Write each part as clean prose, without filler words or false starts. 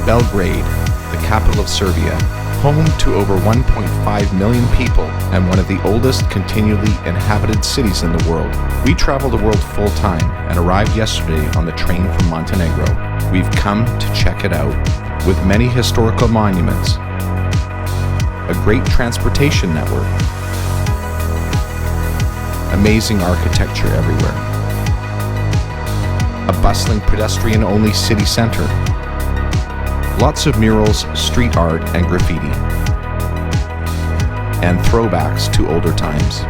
Belgrade, the capital of Serbia, home to over 1.5 million people and one of the oldest continually inhabited cities in the world. We travel the world full-time and arrived yesterday on the train from Montenegro. We've come to check it out, with many historical monuments, a great transportation network, amazing architecture everywhere, a bustling pedestrian-only city center, lots of murals, street art, and graffiti, and throwbacks to older times.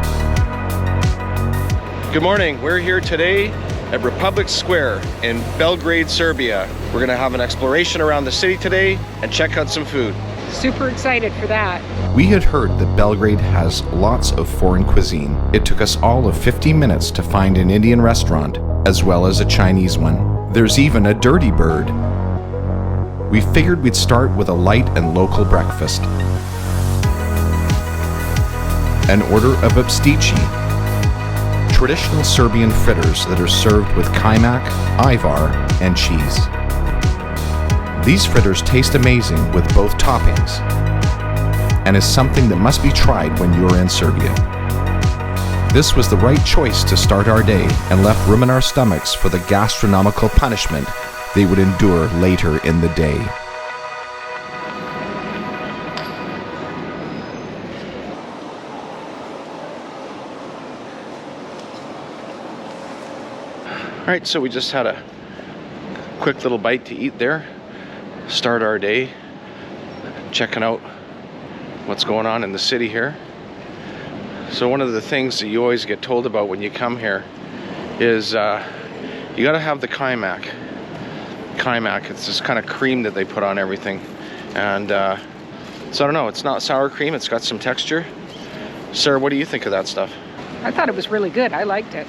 Good morning. We're here today at Republic Square in Belgrade, Serbia. We're gonna have an exploration around the city today and check out some food. Super excited for that. We had heard that Belgrade has lots of foreign cuisine. It took us all of 50 minutes to find an Indian restaurant, as well as a Chinese one. There's even a dirty bird. We figured we'd start with a light and local breakfast. An order of obstici, traditional Serbian fritters that are served with kajmak, ajvar, and cheese. These fritters taste amazing with both toppings, and is something that must be tried when you're in Serbia. This was the right choice to start our day and left room in our stomachs for the gastronomical punishment they would endure later in the day. All right, so we just had a quick little bite to eat there. Start our day checking out what's going on in the city here. So one of the things that you always get told about when you come here is you gotta have the kajmak. Kajmak, it's this kind of cream that they put on everything. And so I don't know, it's not sour cream, it's got some texture. Sarah, what do you think of that stuff? I thought it was really good. I liked it.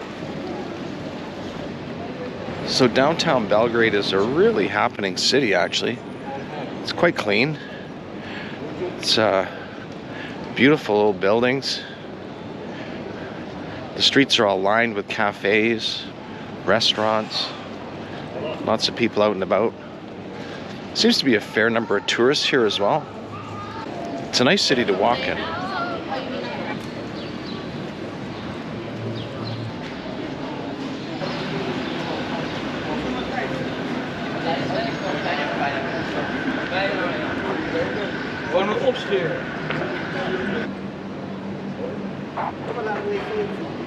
So downtown Belgrade is a really happening city, actually. It's quite clean. It's beautiful old buildings. The streets are all lined with cafes, restaurants, lots of people out and about. Seems to be a fair number of tourists here as well. It's a nice city to walk in.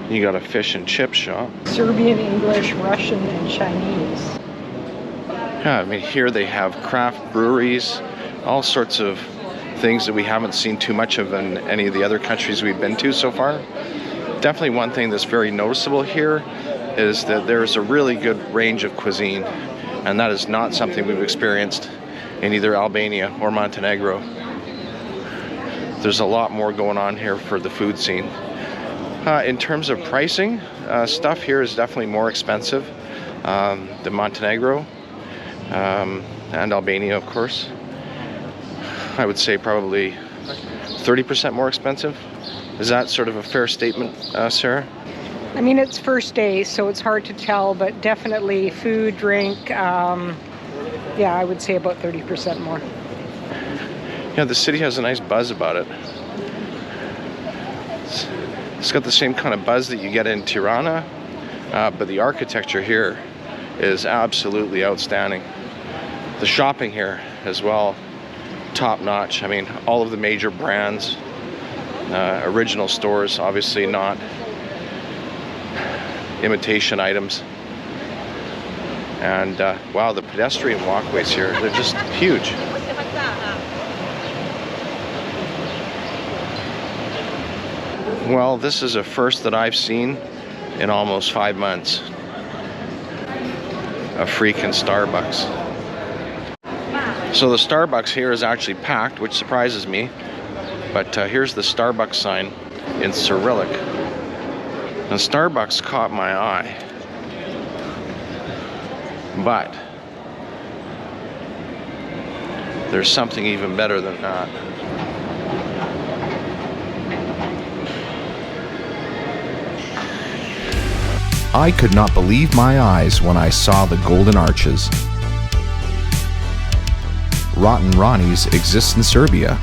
You got a fish and chip shop. Serbian, English, Russian, and Chinese. Yeah, I mean, here they have craft breweries, all sorts of things that we haven't seen too much of in any of the other countries we've been to so far. Definitely one thing that's very noticeable here is that there's a really good range of cuisine, and that is not something we've experienced in either Albania or Montenegro. There's a lot more going on here for the food scene. In terms of pricing, stuff here is definitely more expensive than Montenegro and Albania, of course. I would say probably 30% more expensive. Is that sort of a fair statement, Sarah? I mean, it's first day, so it's hard to tell, but definitely food, drink, yeah, I would say about 30% more. Yeah, the city has a nice buzz about it. It's got the same kind of buzz that you get in Tirana, but the architecture here is absolutely outstanding. The shopping here as well, top notch. I mean, all of the major brands, original stores, obviously not imitation items. And wow, the pedestrian walkways here, they're just huge. Well, this is a first that I've seen in almost 5 months. A freaking Starbucks. So the Starbucks here is actually packed, which surprises me. But here's the Starbucks sign in Cyrillic. And Starbucks caught my eye. But there's something even better than that. I could not believe my eyes when I saw the golden arches. Rotten Ronnie's exists in Serbia,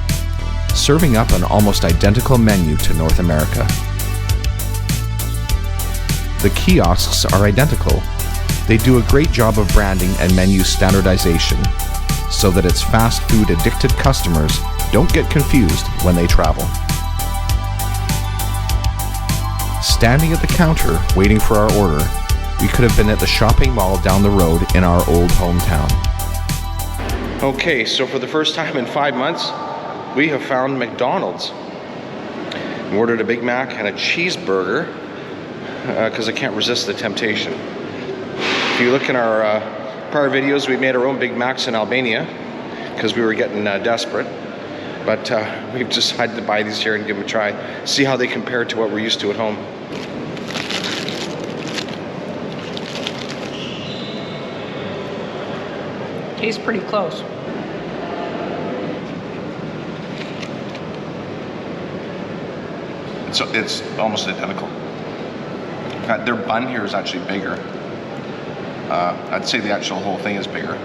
serving up an almost identical menu to North America. The kiosks are identical. They do a great job of branding and menu standardization so that its fast food addicted customers don't get confused when they travel. Standing at the counter waiting for our order, we could have been at the shopping mall down the road in our old hometown. Okay, so for the first time in 5 months, we have found McDonald's. We ordered a Big Mac and a cheeseburger because I can't resist the temptation. If you look in our prior videos, we made our own Big Macs in Albania because we were getting desperate. But we've decided to buy these here and give them a try. See how they compare to what we're used to at home. Tastes pretty close. So it's almost identical. In fact, their bun here is actually bigger. I'd say the actual whole thing is bigger.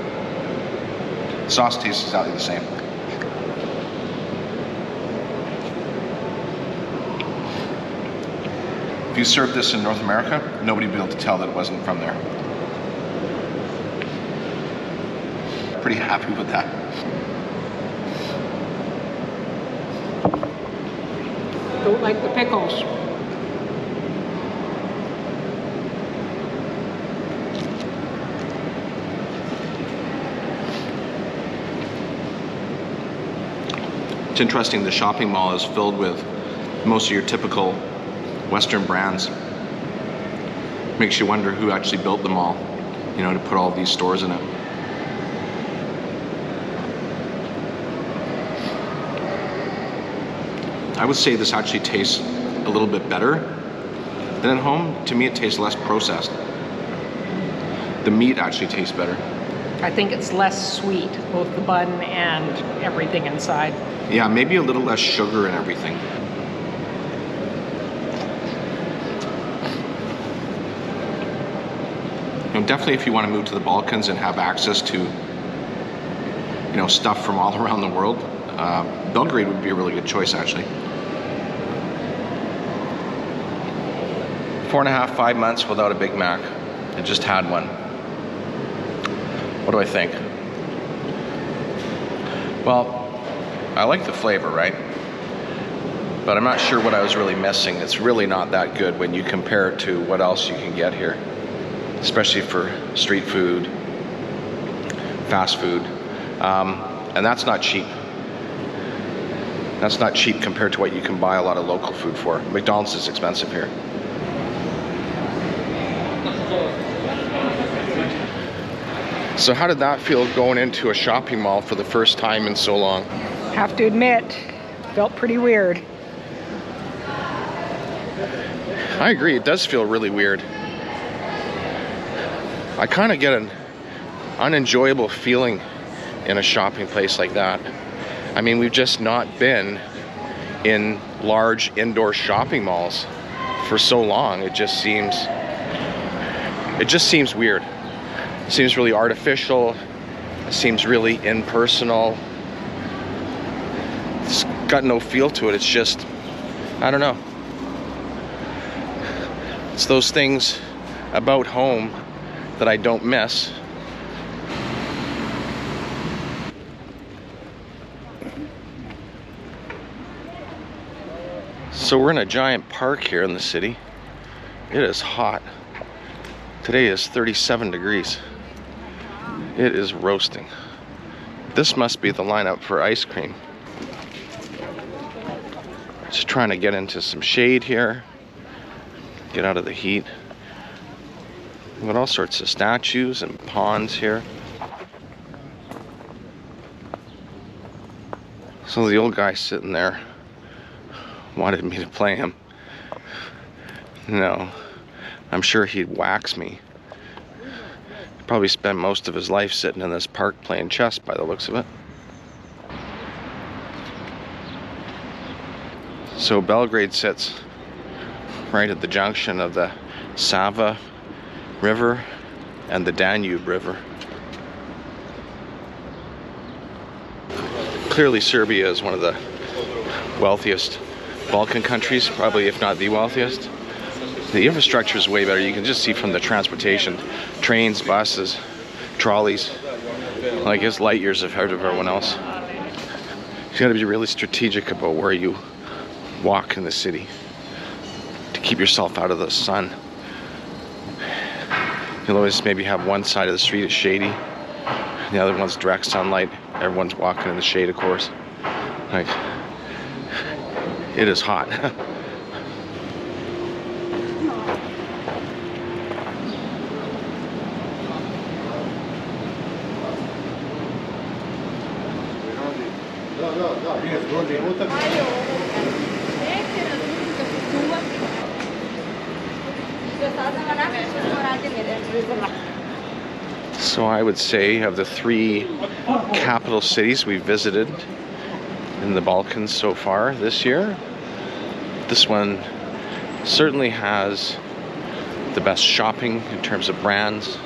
Sauce tastes exactly the same. If you served this in North America, nobody would be able to tell that it wasn't from there. Pretty happy with that. Don't like the pickles. It's interesting, the shopping mall is filled with most of your typical Western brands. Makes you wonder who actually built the mall, you know, to put all these stores in it. I would say this actually tastes a little bit better than at home. To me, it tastes less processed. The meat actually tastes better. I think it's less sweet, both the bun and everything inside. Yeah, maybe a little less sugar and everything. You know, definitely if you want to move to the Balkans and have access to, you know, stuff from all around the world, Belgrade would be a really good choice, actually. 4.5, 5 months without a Big Mac. I just had one. What do I think? Well, I like the flavor, right? But I'm not sure what I was really missing. It's really not that good when you compare it to what else you can get here, especially for street food, fast food. And that's not cheap. That's not cheap compared to what you can buy a lot of local food for. McDonald's is expensive here. So how did that feel going into a shopping mall for the first time in so long? Have to admit, felt pretty weird. I agree, it does feel really weird. I kind of get an unenjoyable feeling in a shopping place like that. I mean, we've just not been in large indoor shopping malls for so long. It just seems weird. It seems really artificial. It seems really impersonal. It's got no feel to it. It's just, I don't know. It's those things about home that I don't miss. So we're in a giant park here in the city. It is hot. Today is 37 degrees. It is roasting. This must be the lineup for ice cream. Just trying to get into some shade here. Get out of the heat. We've got all sorts of statues and ponds here. So the old guy sitting there wanted me to play him. No, I'm sure he'd wax me. He'd probably spend most of his life sitting in this park playing chess by the looks of it. So Belgrade sits right at the junction of the Sava River and the Danube River. Clearly Serbia is one of the wealthiest Balkan countries, probably if not the wealthiest. The infrastructure is way better. You can just see from the transportation, trains, buses, trolleys, like it's light years ahead of everyone else. You gotta be really strategic about where you walk in the city to keep yourself out of the sun. You'll always maybe have one side of the street is shady, the other one's direct sunlight. Everyone's walking in the shade, of course. Like, it is hot. So I would say of the 3 capital cities we visited in the Balkans so far this year, this one certainly has the best shopping in terms of brands.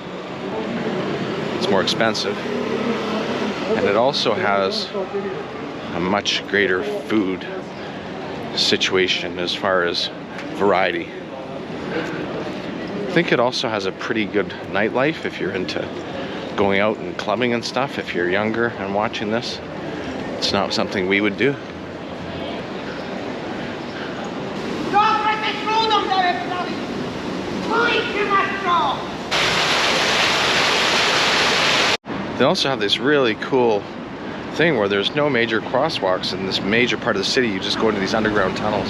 It's more expensive. And it also has a much greater food situation as far as variety. I think it also has a pretty good nightlife if you're into going out and clubbing and stuff. If you're younger and watching this, it's not something we would do. They also have this really cool thing where there's no major crosswalks in this major part of the city. You just go into these underground tunnels.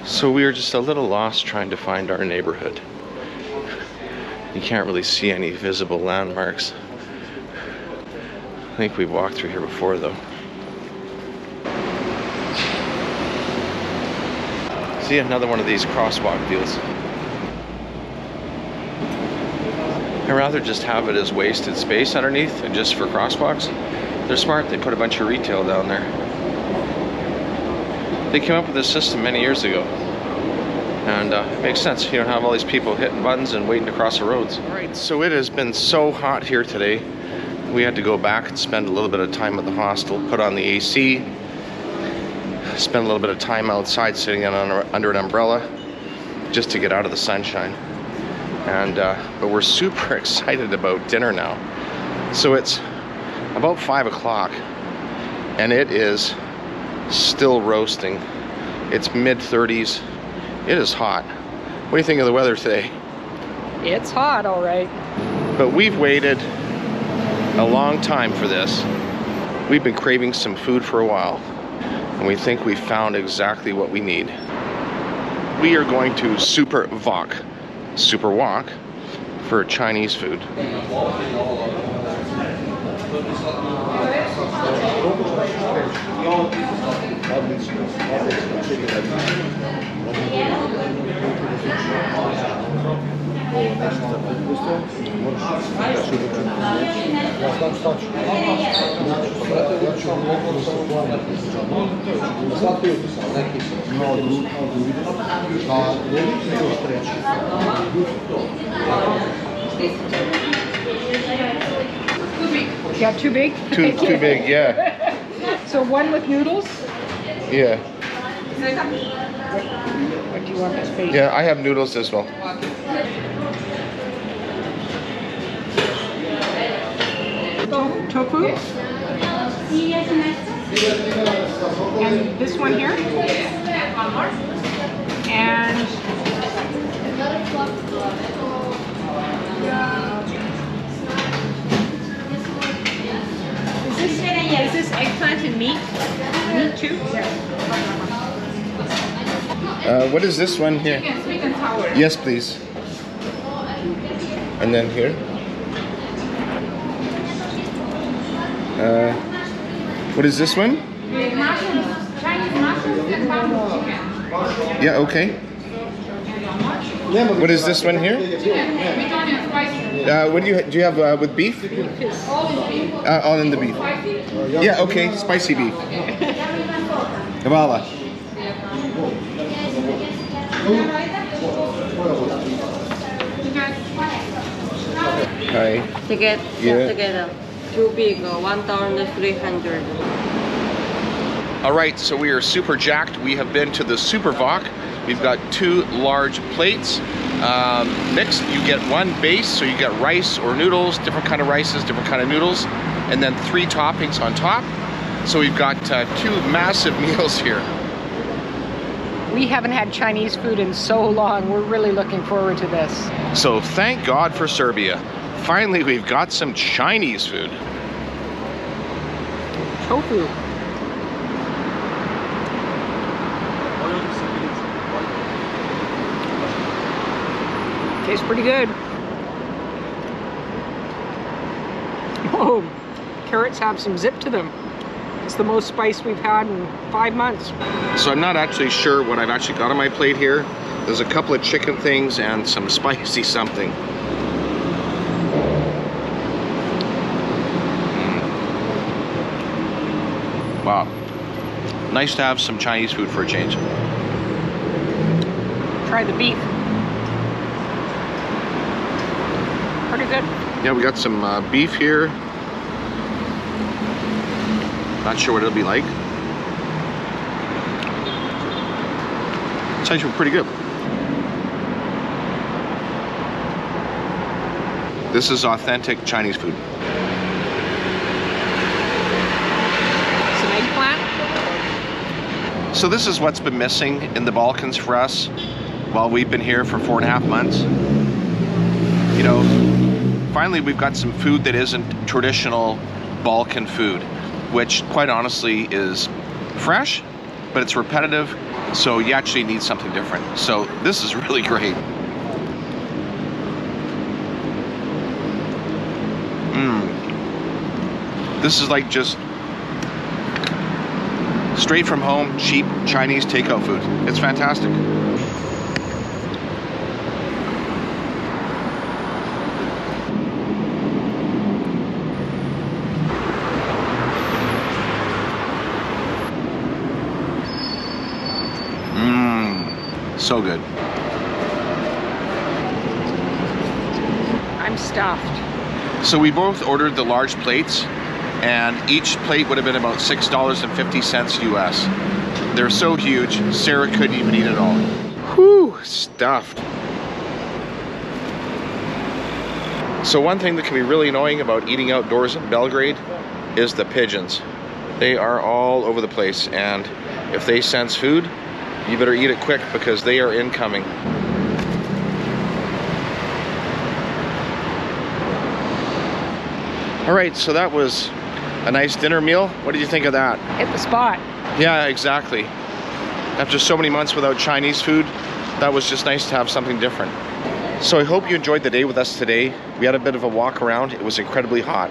So we were just a little lost trying to find our neighborhood. You can't really see any visible landmarks. I think we've walked through here before though. See, another one of these crosswalk deals. I'd rather just have it as wasted space underneath and just for crosswalks. They're smart, they put a bunch of retail down there. They came up with this system many years ago. And it makes sense. You don't have all these people hitting buttons and waiting to cross the roads. All right, so it has been so hot here today. We had to go back and spend a little bit of time at the hostel, put on the AC, spend a little bit of time outside sitting under an umbrella just to get out of the sunshine. And but we're super excited about dinner now. So it's about 5 o'clock and it is still roasting. It's mid-30s. It is hot. What do you think of the weather today? It's hot, all right. But we've waited a long time for this. We've been craving some food for a while, and we think we found exactly what we need. We are going to Super Wok for Chinese food. Yeah, too big? Too big, yeah. So one with noodles? Yeah. What do you want this big? Yeah, I have noodles as well. Tofu? And this one here? And is this eggplant and meat? Meat too? What is this one here? Sweet and sour. Yes, please. And then here. What is this one? Mushrooms, Chinese mushrooms and bamboo chicken. Yeah, okay. What is this one here? Chicken with onion spicy. What do you have with beef? All in the beef. Yeah, okay, spicy beef. Kavala. Hi. Ticket Yeah. together. Too big, 1,300. All right, so we are super jacked. We have been to the Super Wok. We've got 2 large plates mixed. You get 1 base, so you get rice or noodles, different kind of rices, different kind of noodles, and then 3 toppings on top. So we've got 2 massive meals here. We haven't had Chinese food in so long. We're really looking forward to this. So thank God for Serbia. Finally, we've got some Chinese food. Tofu. Tastes pretty good. Oh, carrots have some zip to them. It's the most spice we've had in 5 months. So I'm not actually sure what I've actually got on my plate here. There's a couple of chicken things and some spicy something. Wow. Nice to have some Chinese food for a change. Try the beef. Pretty good. Yeah, we got some beef here. Not sure what it'll be like. It's actually pretty good. This is authentic Chinese food. Some eggplant. So this is what's been missing in the Balkans for us while we've been here for 4.5 months. You know, finally we've got some food that isn't traditional Balkan food, which quite honestly is fresh, but it's repetitive, so you actually need something different. So this is really great. This is like just straight from home, cheap Chinese takeout food. It's fantastic. So good. I'm stuffed. So we both ordered the large plates, and each plate would have been about $6.50 US. They're so huge, Sarah couldn't even eat it all. Whew, stuffed. So one thing that can be really annoying about eating outdoors in Belgrade is the pigeons. They are all over the place, and if they sense food, you better eat it quick because they are incoming. All right, so that was a nice dinner meal. What did you think of that? Hit the spot. Yeah, exactly. After so many months without Chinese food, that was just nice to have something different. So I hope you enjoyed the day with us today. We had a bit of a walk around. It was incredibly hot.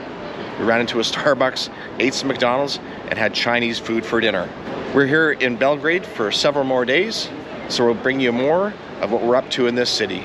We ran into a Starbucks, ate some McDonald's, and had Chinese food for dinner. We're here in Belgrade for several more days, so we'll bring you more of what we're up to in this city.